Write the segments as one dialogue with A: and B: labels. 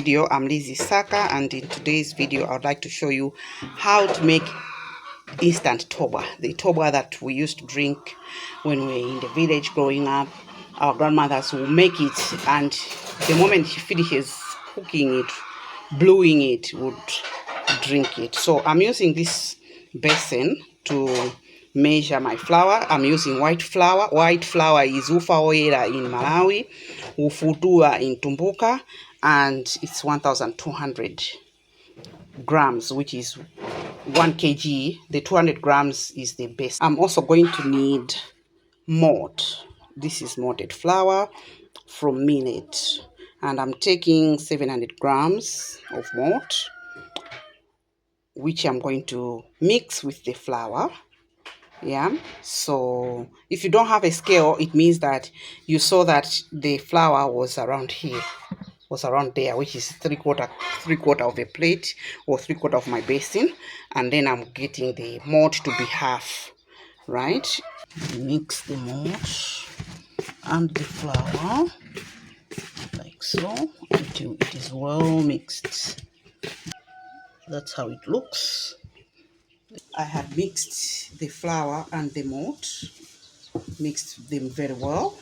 A: Video, I'm Lizzie Saka, and in today's video I would like to show you how to make instant Thobwa, the Thobwa that we used to drink when we were in the village growing up. Our grandmothers will make it, and the moment she finishes cooking it, brewing it, would drink it. So I'm using this basin to measure my flour. I'm using white flour. White flour is Oyera in Malawi, Ufutua in Tumbuka, and it's 1,200 grams, which is 1 kg. The 200 grams is the best. I'm also going to need malt. This is malted flour from millet, and I'm taking 700 grams of malt, which I'm going to mix with the flour. Yeah, so if you don't have a scale, it means that you saw that the flour was around here, was around there, which is three quarter of a plate or 3/4 of my basin, and then I'm getting the malt to be half, right? Mix the malt and the flour like so until it is well mixed. That's how it looks. I have mixed the flour and the malt, mixed them very well.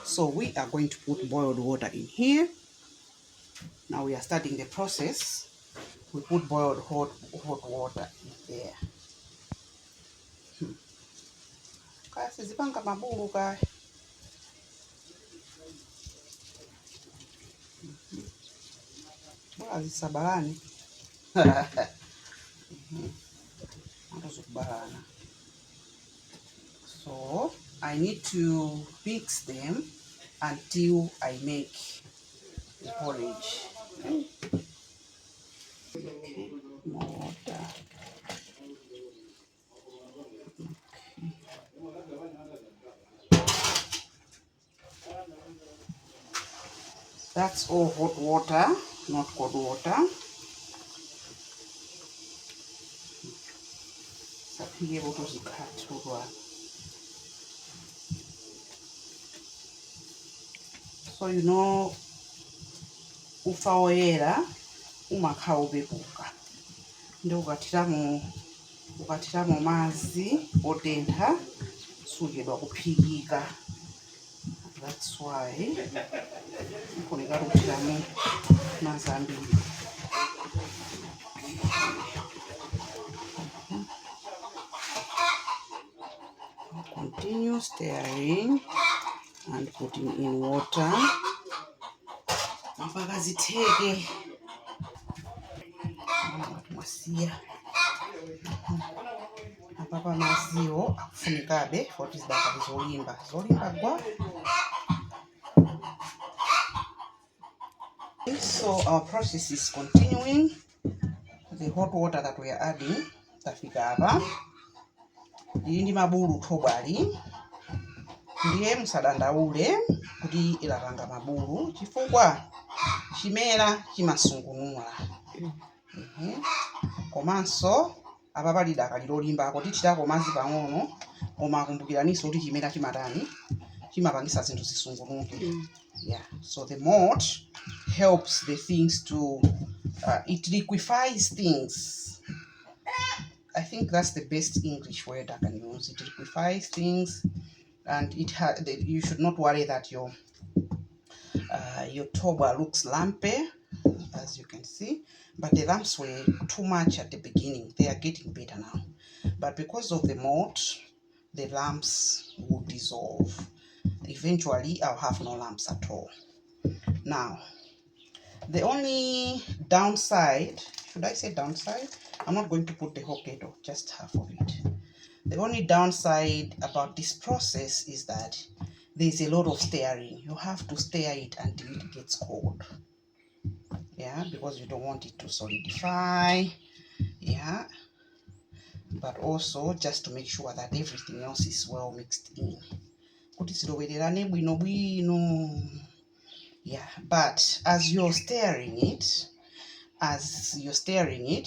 A: So we are going to put boiled water in here. Now we are starting the process. We put boiled hot water in there. Kasi zipanga mabulu kaya. Bora zisabalani. So I need to mix them until I make the porridge. Okay. More water. That's all hot water, not cold water. So you know, ufa oyera umakha ubebuka. Ndio ukatiramu mazi otentha suyedwa kuphikika. That's why ukoneka kutiramu mazi ambiri. Continue stirring and putting in water. Mpaka zitheke. Masiya. Apapa maziwo akufunikabe for tizidaka zolimba gwa. So our process is continuing. The hot water that we are adding, tafika hapa. Ndi mabulu Thobwali. Ndiye musadandaule kuti ilapanga mabulu chifukwa chimera chimasungunula. Komanso apapa lidaka lilolimbako tichitako mazi pang'ono koma akumbukiraniso kuti chimera chimatani chimapangisa zinthu zisungunuke. Yeah, so the malt helps the things to it liquefies things. I think that's the best English word I can use. It liquefies things, and you should not worry that your Thobwa looks lumpy, as you can see. But the lumps were too much at the beginning. They are getting better now. But because of the malt, the lumps will dissolve. Eventually, I'll have no lumps at all. Now, the only downside, should I say downside? I'm not going to put the whole kettle, just half of it. The only downside about this process is that there's a lot of stirring. You have to stir it until it gets cold. Yeah, because you don't want it to solidify. Yeah, but also just to make sure that everything else is well mixed in. Yeah, but as you're stirring it,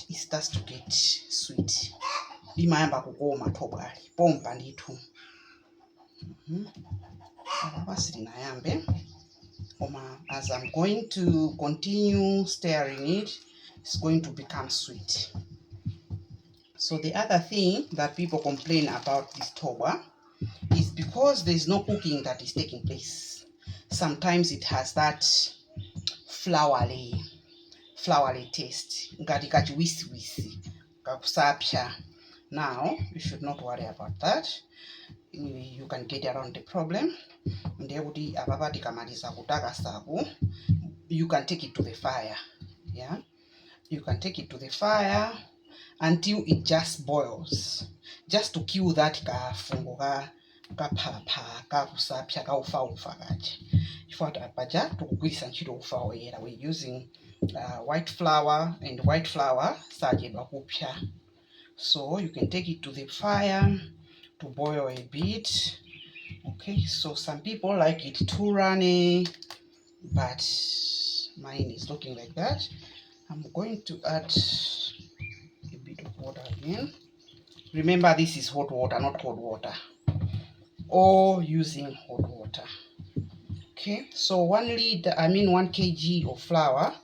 A: it starts to get sweet. Limayamba kukoma Thobwali pompa ndithu. Apa silinayambe As I'm going to continue stirring it, it's going to become sweet. So the other thing that people complain about this Thobwa is because there's no cooking that is taking place. Sometimes it has that flowery taste. Ngati kachi wisi kakusapsha. Now, you should not worry about that. You can get around the problem. You can take it to the fire. Yeah, you can take it to the fire until it just boils, just to kill that kafungo kapapa kakusapsha kaufa kachi. We're using white flour, and white flour so you can take it to the fire to boil a bit. Okay, so some people like it too runny, but mine is looking like that. I'm going to add a bit of water again. Remember, this is hot water, not cold water, or using hot water. Okay, so 1 kg of flour,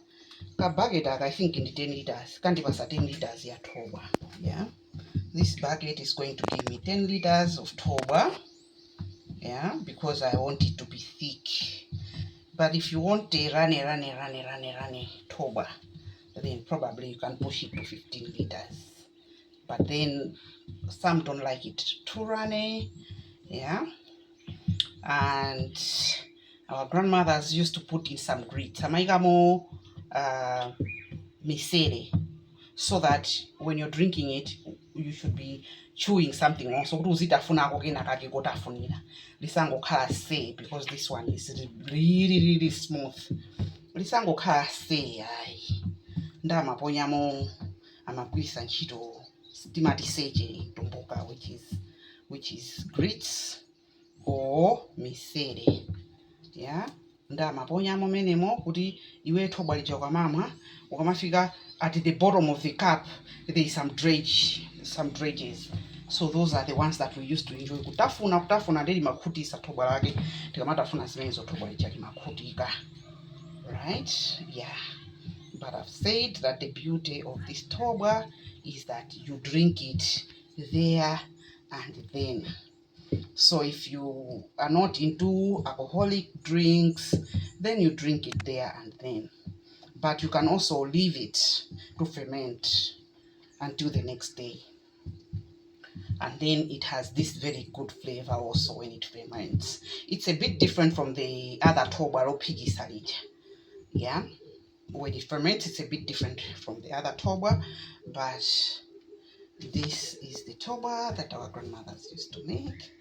A: bucket I think in the 10 liters, can't even 10 liters here Thobwa. Yeah, this bucket is going to give me 10 liters of Thobwa. Yeah, because I want it to be thick. But if you want a runny Thobwa, then probably you can push it to 15 liters. But then some don't like it too runny. Yeah, and our grandmothers used to put in some grits, amaigamo misere, so that when you're drinking it, you should be chewing something also. Because this one is really smooth. Which is grits or misere. Yeah, ndamaponyamo menemo kuti iwe Thobwa lija ukamafika at the bottom of the cup there is some dredges. So those are the ones that we used to enjoy. Kutafuna ndeli makhutisa Thobwa lake tikamatafuna zimenezo Thobwa lija limakhutika. Right? Yeah. But I've said that the beauty of this Thobwa is that you drink it there and then. So if you are not into alcoholic drinks, then you drink it there and then. But you can also leave it to ferment until the next day. And then it has this very good flavor also when it ferments. It's a bit different from the other Thobwa or piggy salad. Yeah, when it ferments, it's a bit different from the other Thobwa, but this is the Thobwa that our grandmothers used to make.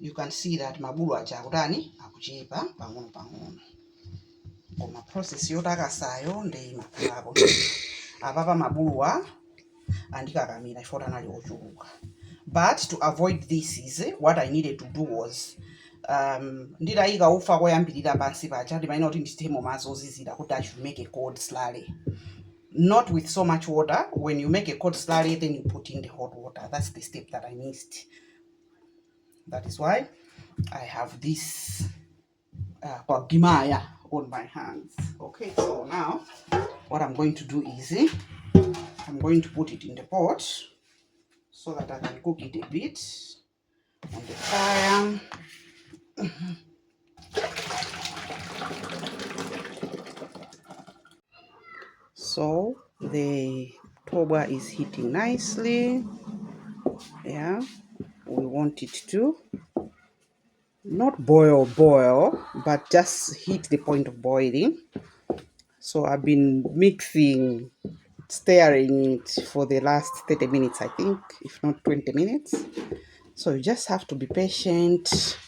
A: You can see that mabulu ajakudani akuchepa pang'ono. Koma process yotakasayo ndi makulabo. Apapa mabuluwa andikakamira ifota nali ochuluka. But to avoid this is what I needed to do was ndidayika ufa koyambirira pansi paja ndimayina kuti ndithemo madzi ozizira kuti I should make a cold slurry. Not with so much water. When you make a cold slurry, then you put in the hot water. That's the step that I missed. That is why I have this gimaya on my hands. Okay, so now what I'm going to do is I'm going to put it in the pot so that I can cook it a bit on the fire. So the Thobwa is heating nicely. Yeah, we want it to not boil, but just hit the point of boiling. So I've been stirring it for the last 30 minutes, I think, if not 20 minutes. So you just have to be patient.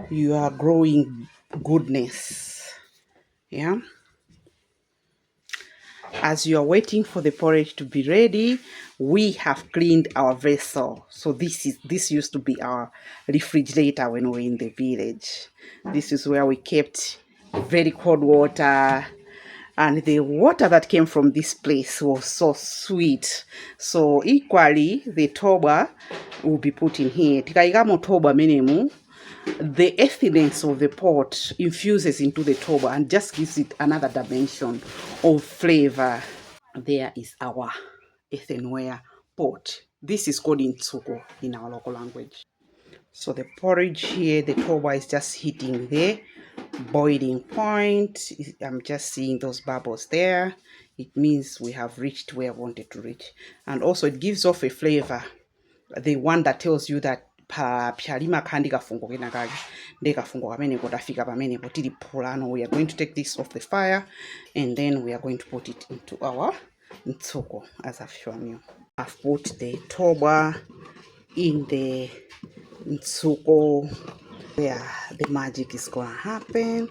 A: You are growing goodness. Yeah. As you are waiting for the porridge to be ready, we have cleaned our vessel. So this used to be our refrigerator when we were in the village. This is where we kept very cold water, and the water that came from this place was so sweet. So equally the Thobwa will be put in here. Tikaikamo Thobwa menemu the earthiness of the pot infuses into the Thobwa and just gives it another dimension of flavor. There is our earthenware pot. This is called intsuko in our local language. So the porridge here, the Thobwa is just hitting the boiling point. I'm just seeing those bubbles there. It means we have reached where I wanted to reach. And also it gives off a flavor, the one that tells you that pyalima kandi kafungo kenakake nde kafungo kameneko tafika pamenepo tili phulano. We are going to take this off the fire and then we are going to put it into our ntsuko as I've shown you. I've put the Thobwa in the ntsuko where the magic is gonna happen.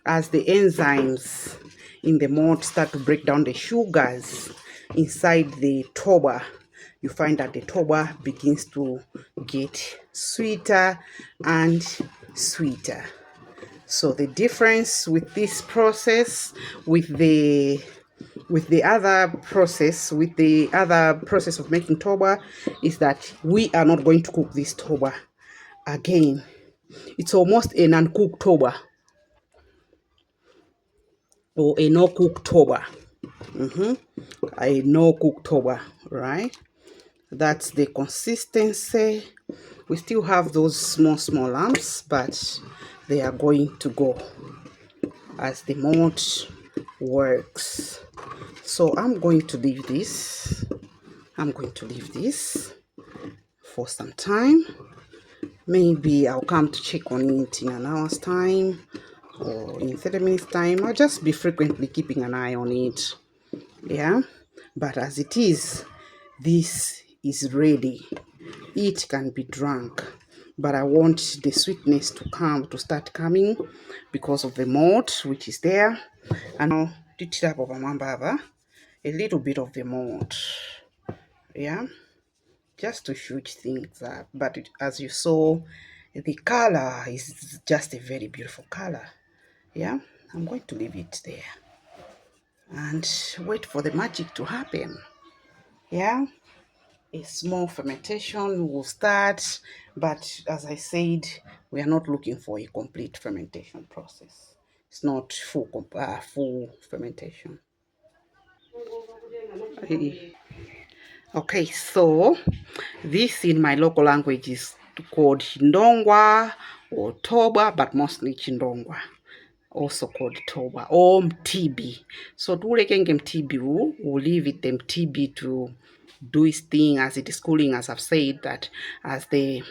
A: As the enzymes in the malt start to break down the sugars inside the Thobwa, you find that the Thobwa begins to get sweeter and sweeter. So the difference with this process with the other process of making Thobwa is that we are not going to cook this Thobwa again. It's almost an uncooked Thobwa or a no cooked Thobwa. A no cooked Thobwa, right? That's the consistency. We still have those small lumps, but they are going to go as the malt works. So I'm going to leave this. I'm going to leave this for some time. Maybe I'll come to check on it in an hour's time or in 30 minutes time. I'll just be frequently keeping an eye on it. Yeah, but as it is, this is ready. It can be drunk, but I want the sweetness to start coming because of the malt which is there. And now a little bit of the malt, yeah, just to shoot things up. But as you saw, the color is just a very beautiful color. Yeah, I'm going to leave it there and wait for the magic to happen. Yeah, a small fermentation will start, but as I said, we are not looking for a complete fermentation process. It's not full fermentation. Okay, so this in my local language is called Chindongwa or Thobwa, but mostly Chindongwa, also called Thobwa or mtb. So tulekenge mtb, we'll leave it mtb to do its thing as it is cooling. As I've said, that as the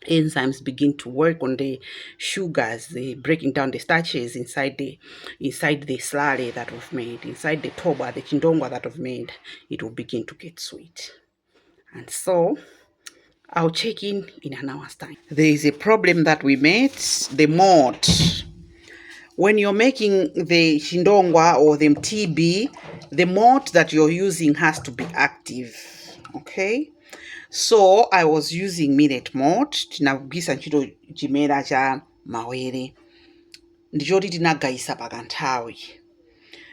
A: enzymes begin to work on the sugars, they breaking down the starches inside the slurry that we've made, inside the Thobwa, the Chindongwa that we've made, it will begin to get sweet. And so I'll check in an hour's time. There is a problem that we made, the malt. When you're making the Chindongwa or the mtb, the malt that you're using has to be active. Okay, so I was using millet malt. Tinagwisa ntchito chimera cha mawere ndichoti tinagayisa pakanthawi,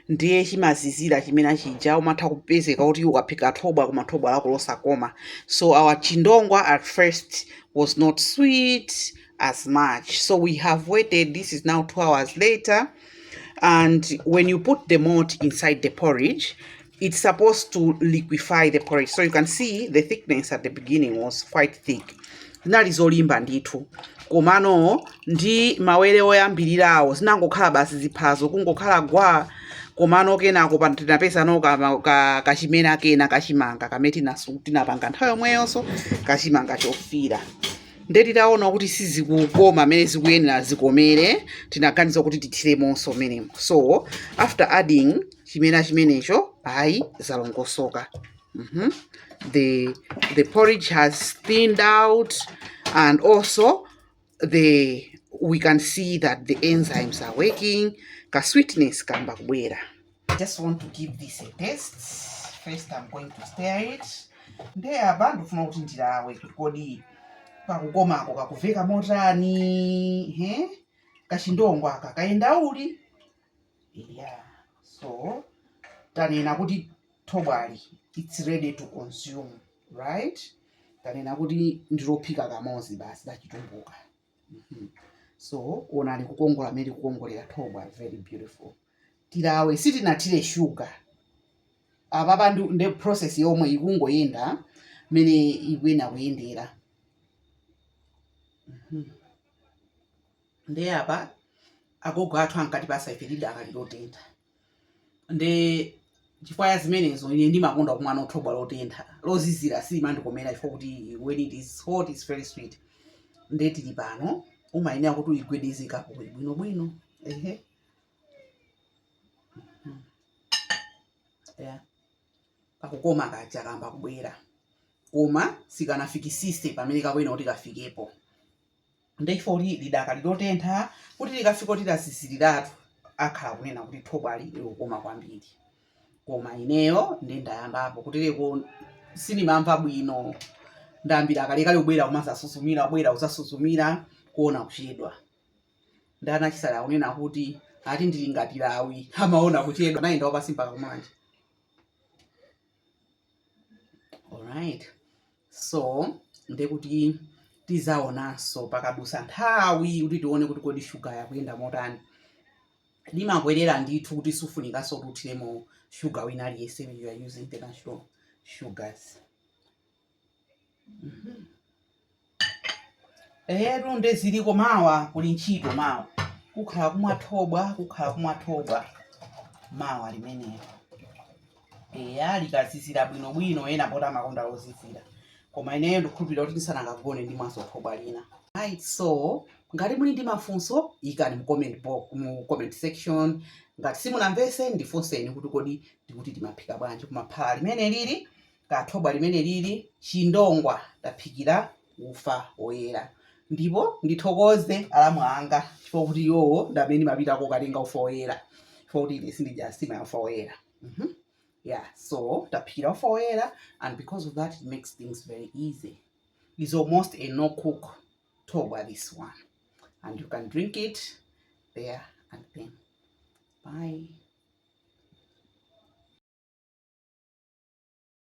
A: ndiye chimazizira chimene chija umatha kupezeka kuti ukaphika Thobwa koma Thobwa lako losakoma. So our Chindongwa at first was not sweet as much, so we have waited. This is now 2 hours later, and when you put the malt inside the porridge, it's supposed to liquefy the porridge. So you can see the thickness at the beginning was quite thick. Zinalizolimba ndithu komano ndi mawere oyambirirawo zinangokhala basi ziphazo kungokhala gwa komano kenako tinapezano kachimera kena kachimanga kamene tinapanga nthawi yomweyonso kachimanga chofira. Ndetitaona kuti sizikukoma amene zikuyenera zikomere, tinaganiza kuti tithiremonso menemo. So after adding chimera chimenecho, ayi zalongosoka. The porridge has thinned out, and also we can see that the enzymes are working. Ka sweetness kamba kubwera. I just want to give this a taste. First I'm going to stir it. Ndiye abantu funa kuti ndirawe kodi pakukomako kakuveka motani, kachindongwa aka kaenda uli. Yeah, so tanena kuti Thobwali it's ready to consume, right? Tanena kuti ndirophika kamozi basi dachitumbuka. So ona ali kukongola meli kukongolera Thobwa very beautiful. Tilawe sitinatire sugar. Aba bantu nde process yomwe ikungoyenda mene ikwena kuyendera. Nde apa agogo athu ankatipasa ife lidaka lilotentha. Nde chifukwa zimenezo ine ndimakonda kumwa Thobwa lotentha lozizira simandikomera chifukwa kuti when it is hot it's very sweet. Nde tili pano umayenera kuti uyigwedezekapo bwinobwino. Ehe. Yeah. Pakukoma kaja kamba kubwera. Koma sikanafikisise pamene kakwena kuti kafikepo. Nde chifukwa kuti lidaka lilotentha kuti likafika kuti lasisiriratu akhala kunena kuti Thobwa ali likukoma kwambiri. Koma ineyo ndi ndayambapo kuti leko sinimamva bwino. Ndambira kalekale ubwera umasasusumira ubwera usasusumira kuona kuchedwa. Ndana chisala kunena kuti ati ndili ngati lawi amaona kuchedwa naenda wapasi mpaka kumanja. Alright. So ndekuti tizaonanso pakadusa nthawi kuti tione kuti kodi sugar yakuyenda motani. Limakwerera ndithu kuti sufunikanso kuti uthiremo sugar wina aliyese when you are using the natural sugars. Nde ziliko mawa kuli ntchito mawa. Kukhala kumwa Thobwa mawa limenelo. Likazizira bwinobwino ena pota makonda ozizira. Koma ineyo ndikukhulupirira kuti ndisanangagone ndi mwaso Thobwa lina. Right, so ngati muli ndi mafunso ikani mu comment section. Ngati simunamvese ndifunseni kuti kodi ndikuti timaphika bwanji kumaphala limene lili ka Thobwa limene lili Chindongwa taphikira ufa oyera. Ndipo ndithokoze alamu anga chifukwa kuti yowo ndamene mapitako katenga ufa oyera. Chifukwa kuti ine sindidya sima ya ufa oyera. Yeah, so taphikira ufa oyera, and because of that it makes things very easy. It's almost a no cook Thobwa this one, and you can drink it there and then. Bye.